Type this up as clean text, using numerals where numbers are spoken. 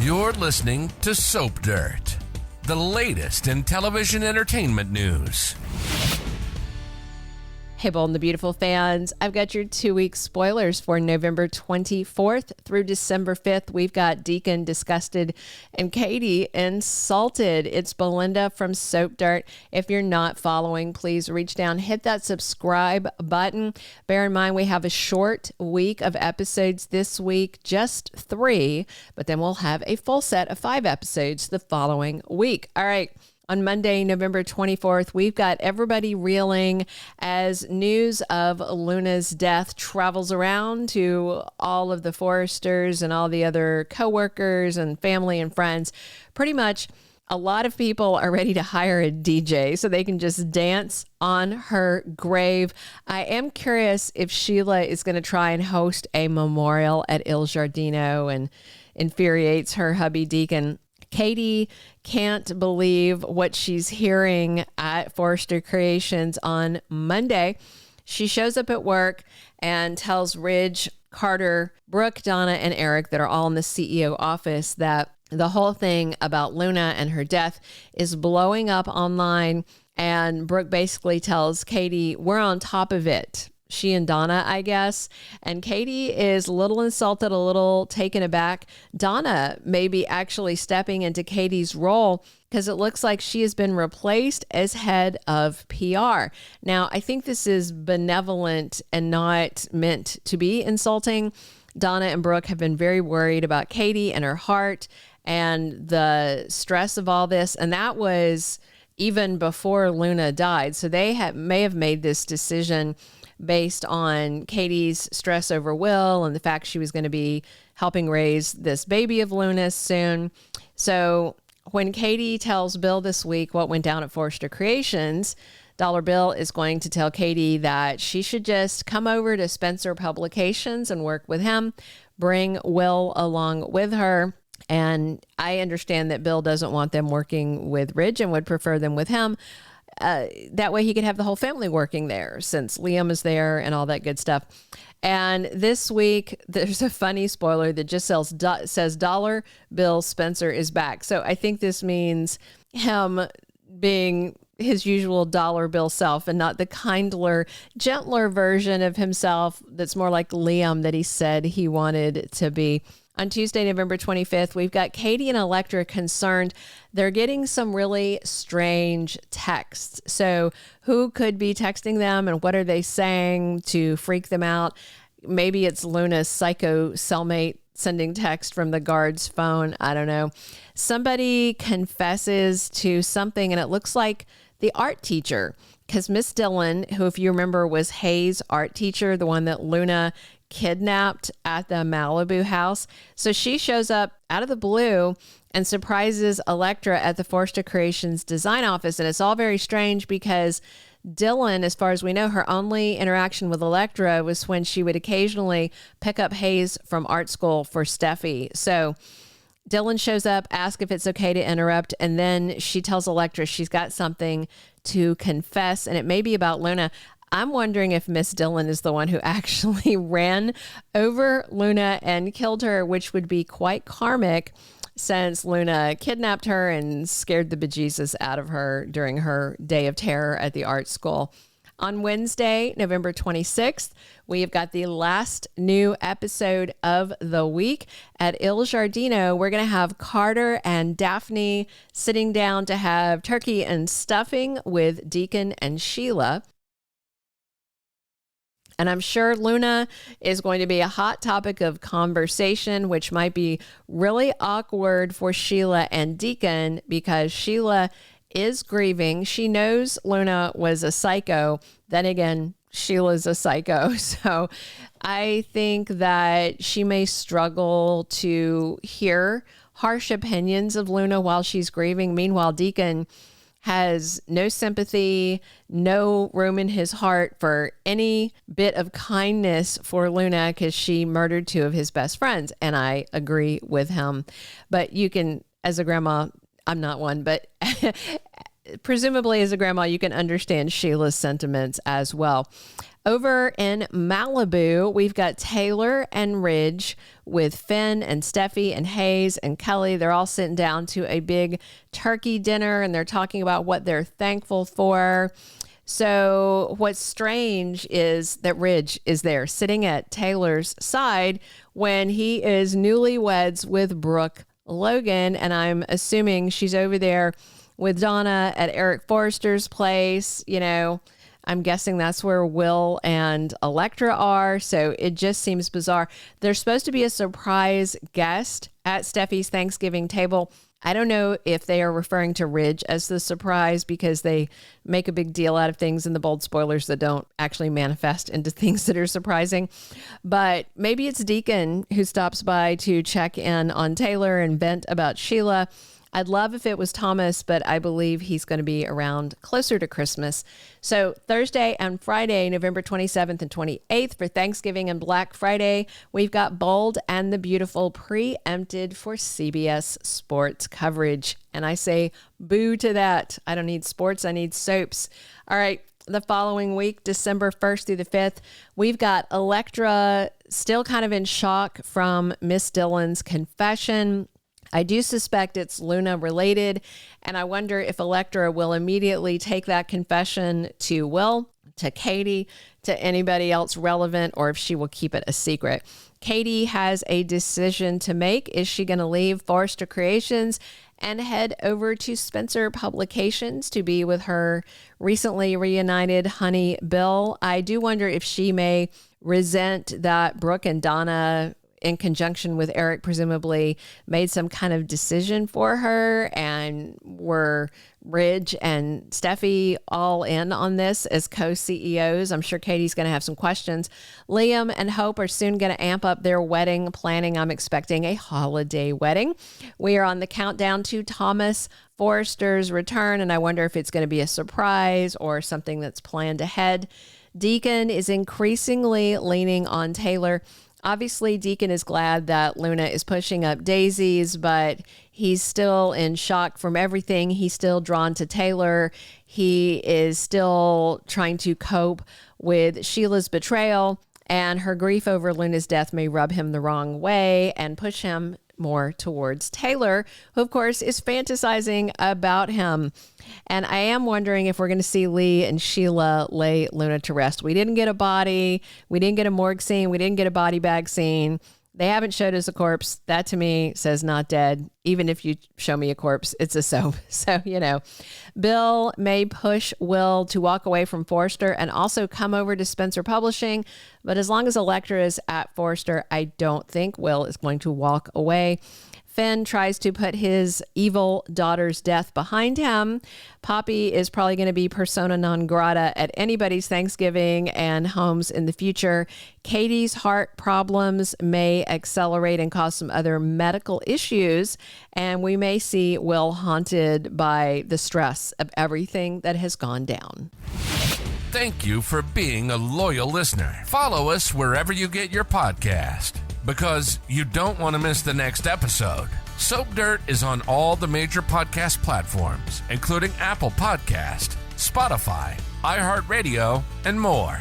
You're listening to Soap Dirt, the latest in television entertainment news. Hey, Bold and the Beautiful fans, I've got your 2-week spoilers for November 24th through December 5th. We've got Deacon Disgusted and Katie Insulted. It's Belinda from Soap Dirt. If you're not following, please reach down, hit that subscribe button. Bear in mind, we have a short week of episodes this week, just 3, but then we'll have a full set of 5 episodes the following week. All right. On Monday, November 24th, we've got everybody reeling as news of Luna's death travels around to all of the Forresters and all the other coworkers and family and friends. Pretty much a lot of people are ready to hire a DJ so they can just dance on her grave. I am curious if Sheila is going to try and host a memorial at Il Giardino and infuriates her hubby Deacon. Katie can't believe what she's hearing at Forrester Creations on Monday. She shows up at work and tells Ridge, Carter, Brooke, Donna, and Eric that are all in the CEO office that the whole thing about Luna and her death is blowing up online. And Brooke basically tells Katie, we're on top of it. She and Donna, I guess. And Katie is a little insulted, a little taken aback. Donna may be actually stepping into Katie's role because it looks like she has been replaced as head of PR. Now, I think this is benevolent and not meant to be insulting. Donna and Brooke have been very worried about Katie and her heart and the stress of all this. And that was even before Luna died. So they may have made this decision based on Katie's stress over Will and the fact she was going to be helping raise this baby of Luna's soon. So when Katie tells Bill this week what went down at Forrester Creations, Dollar Bill is going to tell Katie that she should just come over to Spencer Publications and work with him, bring Will along with her. And I understand that Bill doesn't want them working with Ridge and would prefer them with him. That way he could have the whole family working there since Liam is there and all that good stuff. And this week, there's a funny spoiler that just says Dollar Bill Spencer is back. So I think this means him being his usual Dollar Bill self and not the kindler, gentler version of himself that's more like Liam that he said he wanted to be. On Tuesday, November 25th, we've got Katie and Electra concerned. They're getting some really strange texts. So who could be texting them and what are they saying to freak them out? Maybe it's Luna's psycho cellmate sending text from the guard's phone. I don't know. Somebody confesses to something and it looks like the art teacher, because Miss Dillon, who, if you remember, was Hayes' art teacher, the one that Luna kidnapped at the Malibu house. So she shows up out of the blue and surprises Electra at the Forrester Creations design office. And it's all very strange because Dillon, as far as we know, her only interaction with Electra was when she would occasionally pick up Hayes from art school for Steffi. So Dillon shows up, asks if it's okay to interrupt, and then she tells Electra she's got something to confess, and it may be about Luna. I'm wondering if Miss Dillon is the one who actually ran over Luna and killed her, which would be quite karmic since Luna kidnapped her and scared the bejesus out of her during her day of terror at the art school. On Wednesday, November 26th, we've got the last new episode of the week. At Il Giardino, we're going to have Carter and Daphne sitting down to have turkey and stuffing with Deacon and Sheila. And I'm sure Luna is going to be a hot topic of conversation, which might be really awkward for Sheila and Deacon because Sheila is grieving. She knows Luna was a psycho. Then again, Sheila's a psycho. So I think that she may struggle to hear harsh opinions of Luna while she's grieving. Meanwhile, Deacon has no sympathy, no room in his heart for any bit of kindness for Luna because she murdered 2 of his best friends. And I agree with him. But you can, as a grandma, I'm not one, but presumably as a grandma, you can understand Sheila's sentiments as well. Over in Malibu, we've got Taylor and Ridge with Finn and Steffi and Hayes and Kelly. They're all sitting down to a big turkey dinner, and they're talking about what they're thankful for. So what's strange is that Ridge is there sitting at Taylor's side when he is newlyweds with Brooke Logan. And I'm assuming she's over there with Donna at Eric Forrester's place. You know, I'm guessing that's where Will and Electra are. So it just seems bizarre. There's supposed to be a surprise guest at Steffi's Thanksgiving table. I don't know if they are referring to Ridge as the surprise because they make a big deal out of things in the bold spoilers that don't actually manifest into things that are surprising. But maybe it's Deacon who stops by to check in on Taylor and vent about Sheila. I'd love if it was Thomas, but I believe he's going to be around closer to Christmas. So Thursday and Friday, November 27th and 28th for Thanksgiving and Black Friday, we've got Bold and the Beautiful preempted for CBS sports coverage. And I say boo to that. I don't need sports. I need soaps. All right. The following week, December 1st through the 5th, we've got Electra still kind of in shock from Miss Dillon's confession. I do suspect it's Luna related, and I wonder if Electra will immediately take that confession to Will, to Katie, to anybody else relevant, or if she will keep it a secret. Katie has a decision to make. Is she going to leave Forrester Creations and head over to Spencer Publications to be with her recently reunited honey Bill? I do wonder if she may resent that Brooke and Donna, in conjunction with Eric, presumably made some kind of decision for her, and were Ridge and Steffi all in on this as co-CEOs. I'm sure Katie's going to have some questions. Liam and Hope are soon going to amp up their wedding planning. I'm expecting a holiday wedding. We are on the countdown to Thomas Forrester's return, and I wonder if it's going to be a surprise or something that's planned ahead. Deacon is increasingly leaning on Taylor. Obviously, Deacon is glad that Luna is pushing up daisies, but he's still in shock from everything. He's still drawn to Taylor. He is still trying to cope with Sheila's betrayal, and her grief over Luna's death may rub him the wrong way and push him more towards Taylor, who of course is fantasizing about him. And I am wondering if we're going to see Lee and Sheila lay Luna to rest. We didn't get a body. We didn't get a morgue scene. We didn't get a body bag scene. They haven't showed us a corpse. That to me says not dead. Even if you show me a corpse, it's a soap. So, you know, Bill may push Will to walk away from Forrester and also come over to Spencer Publishing. But as long as Electra is at Forrester, I don't think Will is going to walk away. Finn tries to put his evil daughter's death behind him. Poppy is probably going to be persona non grata at anybody's Thanksgiving and homes in the future. Katie's heart problems may accelerate and cause some other medical issues, and we may see Will haunted by the stress of everything that has gone down. Thank you for being a loyal listener. Follow us wherever you get your podcast, because you don't want to miss the next episode. Soap Dirt is on all the major podcast platforms, including Apple Podcast, Spotify, iHeartRadio, and more.